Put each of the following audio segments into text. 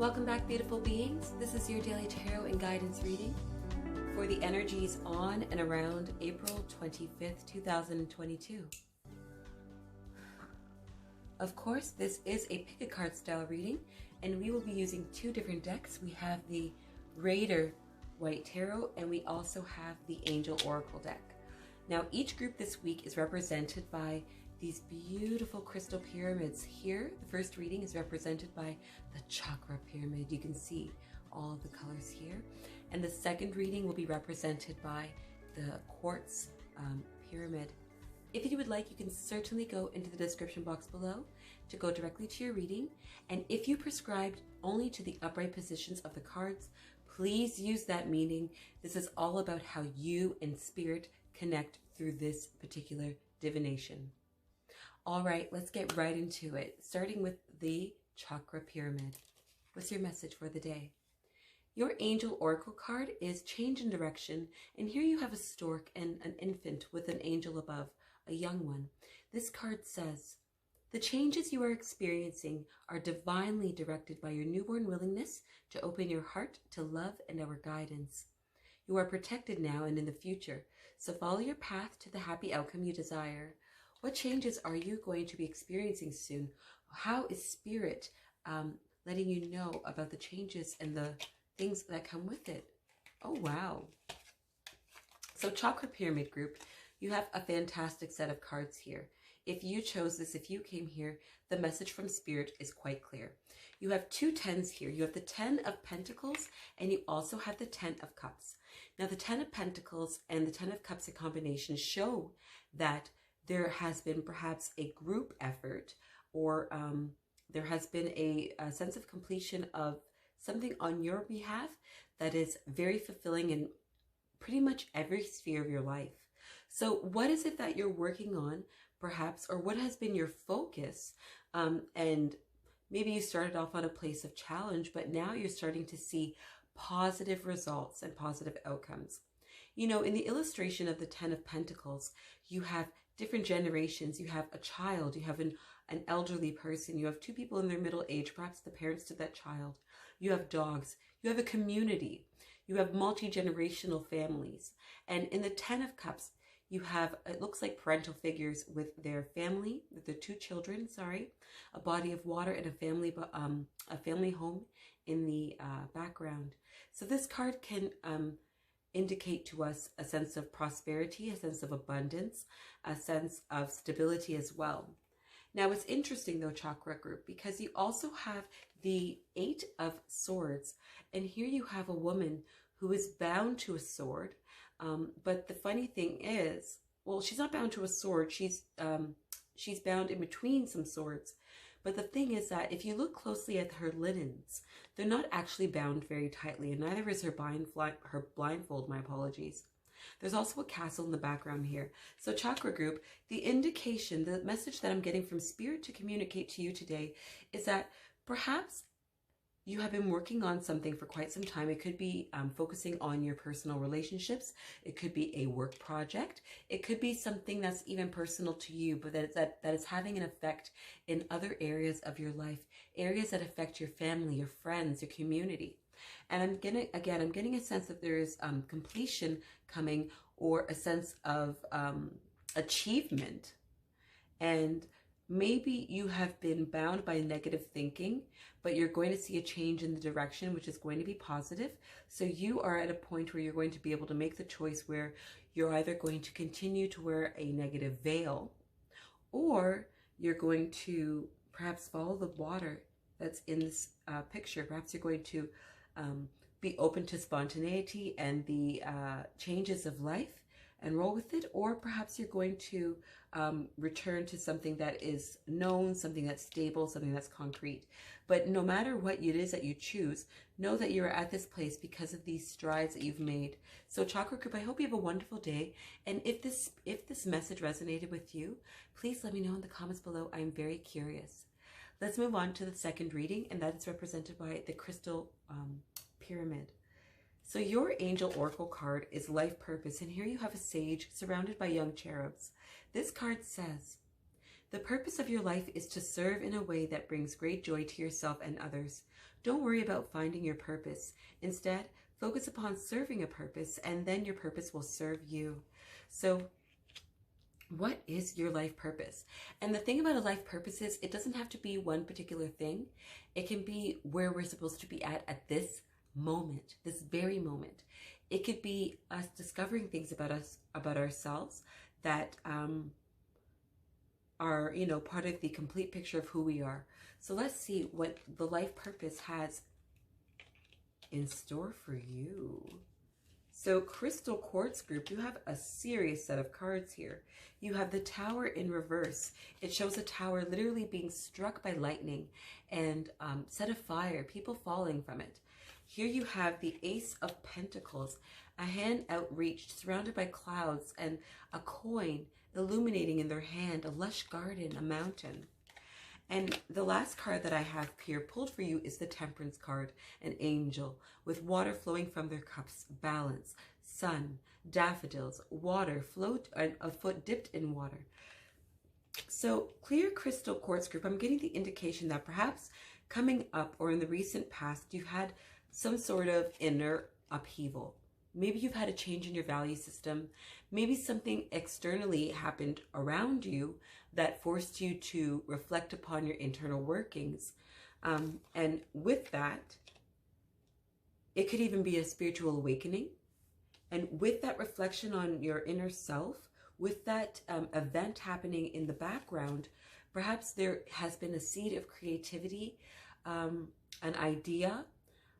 Welcome back, beautiful beings. This is your daily tarot and guidance reading for the energies on and around April 25th, 2022. Of course, this is a pick a card style reading, and we will be using two different decks. We have the Raider White Tarot, and we also have the Angel Oracle deck. Now, each group this week is represented by these beautiful crystal pyramids. Here, the first reading is represented by the Chakra Pyramid. You can see all of the colors here. And the second reading will be represented by the Quartz Pyramid. If you would like, you can certainly go into the description box below to go directly to your reading. And if you prescribed only to the upright positions of the cards, please use that meaning. This is all about how you and spirit connect through this particular divination. All right, let's get right into it, starting with the Chakra Pyramid. What's your message for the day? Your Angel Oracle card is change in direction, and here you have a stork and an infant with an angel above, a young one. This card says, the changes you are experiencing are divinely directed by your newborn willingness to open your heart to love and our guidance. You are protected now and in the future, so follow your path to the happy outcome you desire. What changes are you going to be experiencing soon? How is Spirit letting you know about the changes and the things that come with it? Oh, wow. So Chakra Pyramid group, you have a fantastic set of cards here. If you chose this, if you came here, the message from Spirit is quite clear. You have two tens here. You have the 10 of Pentacles, and you also have the 10 of Cups. Now, the 10 of Pentacles and the 10 of Cups in combination show that there has been perhaps a group effort, or there has been a sense of completion of something on your behalf that is very fulfilling in pretty much every sphere of your life. So what is it that you're working on, perhaps, or what has been your focus? And maybe you started off on a place of challenge, but now you're starting to see positive results and positive outcomes. You know, in the illustration of the 10 of Pentacles, you have different generations. You have a child, you have an elderly person, you have two people in their middle age, perhaps the parents to that child. You have dogs, you have a community, you have multi-generational families. And in the 10 of Cups, you have, it looks like parental figures with their family, with their two children, a body of water and a family home in the background. So this card can indicate to us a sense of prosperity, a sense of abundance, a sense of stability as well. Now, it's interesting though, Chakra group, because you also have the 8 of Swords, and here you have a woman who is bound to a sword. But the funny thing is, well, she's not bound to a sword. She's bound in between some swords. But the thing is that if you look closely at her linens, they're not actually bound very tightly, and neither is her blindfold, my apologies. There's also a castle in the background here. So Chakra group, the indication, the message that I'm getting from Spirit to communicate to you today is that perhaps you have been working on something for quite some time. It could be focusing on your personal relationships. It could be a work project. It could be something that's even personal to you, but that is having an effect in other areas of your life, areas that affect your family, your friends, your community. And I'm getting a sense that there is completion coming, or a sense of achievement. And maybe you have been bound by negative thinking, but you're going to see a change in the direction, which is going to be positive. So you are at a point where you're going to be able to make the choice where you're either going to continue to wear a negative veil, or you're going to perhaps follow the water that's in this picture. Perhaps you're going to be open to spontaneity and the changes of life and roll with it, or perhaps you're going to return to something that is known, something that's stable, something that's concrete. But no matter what it is that you choose, know that you're at this place because of these strides that you've made. So Chakra group, I hope you have a wonderful day. And if this message resonated with you, please let me know in the comments below. I'm very curious. Let's move on to the second reading, and that is represented by the Crystal Pyramid. So your Angel Oracle card is Life Purpose, and here you have a sage surrounded by young cherubs. This card says, The purpose of your life is to serve in a way that brings great joy to yourself and others. Don't worry about finding your purpose. Instead, focus upon serving a purpose, and then your purpose will serve you. So, what is your life purpose? And the thing about a life purpose is it doesn't have to be one particular thing. It can be where we're supposed to be at this moment, this very moment. It could be us discovering things about us, about ourselves that are, you know, part of the complete picture of who we are. So let's see what the life purpose has in store for you. So Crystal Quartz Group, you have a serious set of cards here. You have the Tower in reverse. It shows a tower literally being struck by lightning and set afire, people falling from it. Here you have the Ace of Pentacles, a hand outreached, surrounded by clouds, and a coin illuminating in their hand, a lush garden, a mountain. And the last card that I have here pulled for you is the Temperance card, an angel with water flowing from their cups, balance, sun, daffodils, water, float, and a foot dipped in water. So Clear Crystal Quartz Group, I'm getting the indication that perhaps coming up or in the recent past, you've had some sort of inner upheaval. Maybe you've had a change in your value system. Maybe something externally happened around you that forced you to reflect upon your internal workings. And with that, it could even be a spiritual awakening. And with that reflection on your inner self, with that event happening in the background, perhaps there has been a seed of creativity, an idea,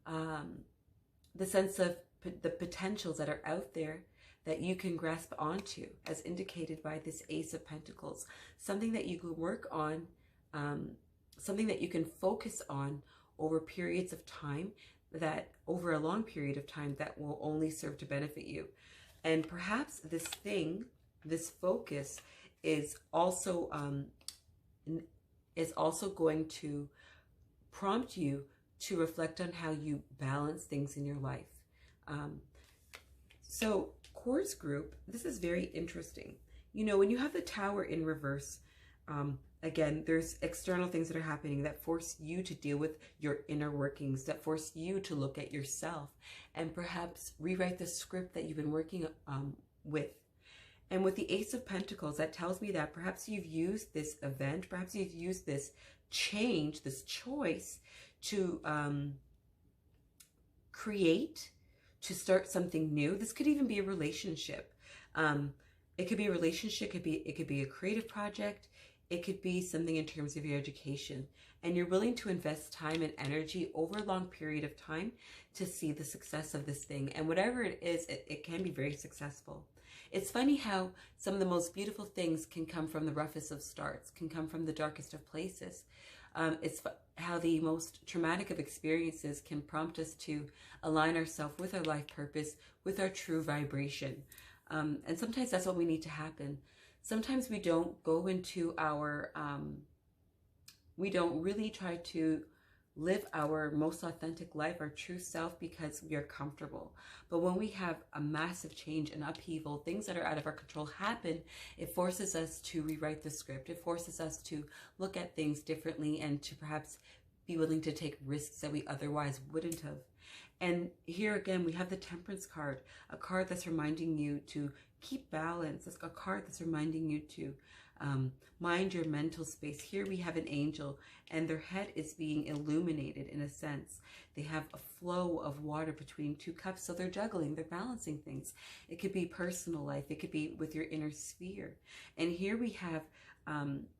the sense of the potentials that are out there that you can grasp onto, as indicated by this Ace of Pentacles. Something that you can work on, something that you can focus on over periods of time, that over a long period of time, that will only serve to benefit you. And perhaps this thing, this focus is also going to prompt you to reflect on how you balance things in your life. So Quartz Group, this is very interesting. You know, when you have the Tower in reverse, again, there's external things that are happening that force you to deal with your inner workings, that force you to look at yourself and perhaps rewrite the script that you've been working with. And with the Ace of Pentacles, that tells me that perhaps you've used this event, perhaps you've used this change, this choice to create, to start something new. This could even be a relationship. It could be a relationship, it could be a creative project, it could be something in terms of your education. And you're willing to invest time and energy over a long period of time to see the success of this thing. And whatever it is, it can be very successful. It's funny how some of the most beautiful things can come from the roughest of starts, can come from the darkest of places. It's how the most traumatic of experiences can prompt us to align ourselves with our life purpose, with our true vibration. And sometimes that's what we need to happen. Sometimes we don't go into our, we don't really try to live our most authentic life, our true self, because we are comfortable. But when we have a massive change and upheaval, things that are out of our control happen, it forces us to rewrite the script. It forces us to look at things differently and to perhaps be willing to take risks that we otherwise wouldn't have. And here again, we have the Temperance card, a card that's reminding you to keep balance. It's a card that's reminding you to mind your mental space. Here we have an angel, and their head is being illuminated in a sense. They have a flow of water between two cups, so they're juggling, they're balancing things. It could be personal life, it could be with your inner sphere. And here we have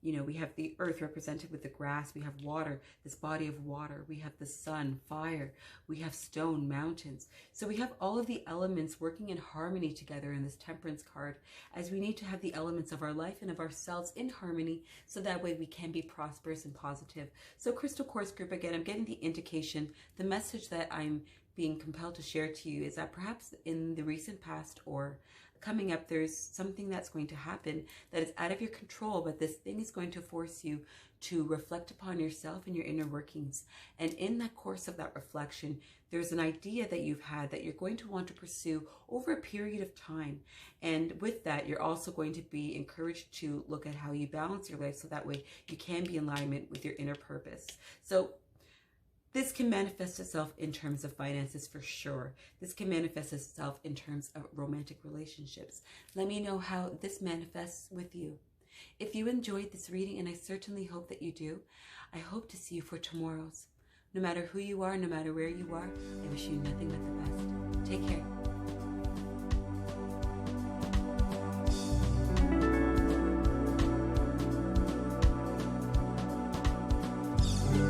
you know, we have the earth represented with the grass, we have water, this body of water, we have the sun, fire, we have stone, mountains. So we have all of the elements working in harmony together in this Temperance card, as we need to have the elements of our life and of ourselves in harmony, so that way we can be prosperous and positive. So Crystal Quartz Group, again, I'm getting the indication, the message that I'm being compelled to share to you is that perhaps in the recent past or coming up, there's something that's going to happen that is out of your control, but this thing is going to force you to reflect upon yourself and your inner workings. And in that course of that reflection, there's an idea that you've had that you're going to want to pursue over a period of time. And with that, you're also going to be encouraged to look at how you balance your life so that way you can be in alignment with your inner purpose. So this can manifest itself in terms of finances for sure. This can manifest itself in terms of romantic relationships. Let me know how this manifests with you. If you enjoyed this reading, and I certainly hope that you do, I hope to see you for tomorrow's. No matter who you are, no matter where you are, I wish you nothing but the best. Take care.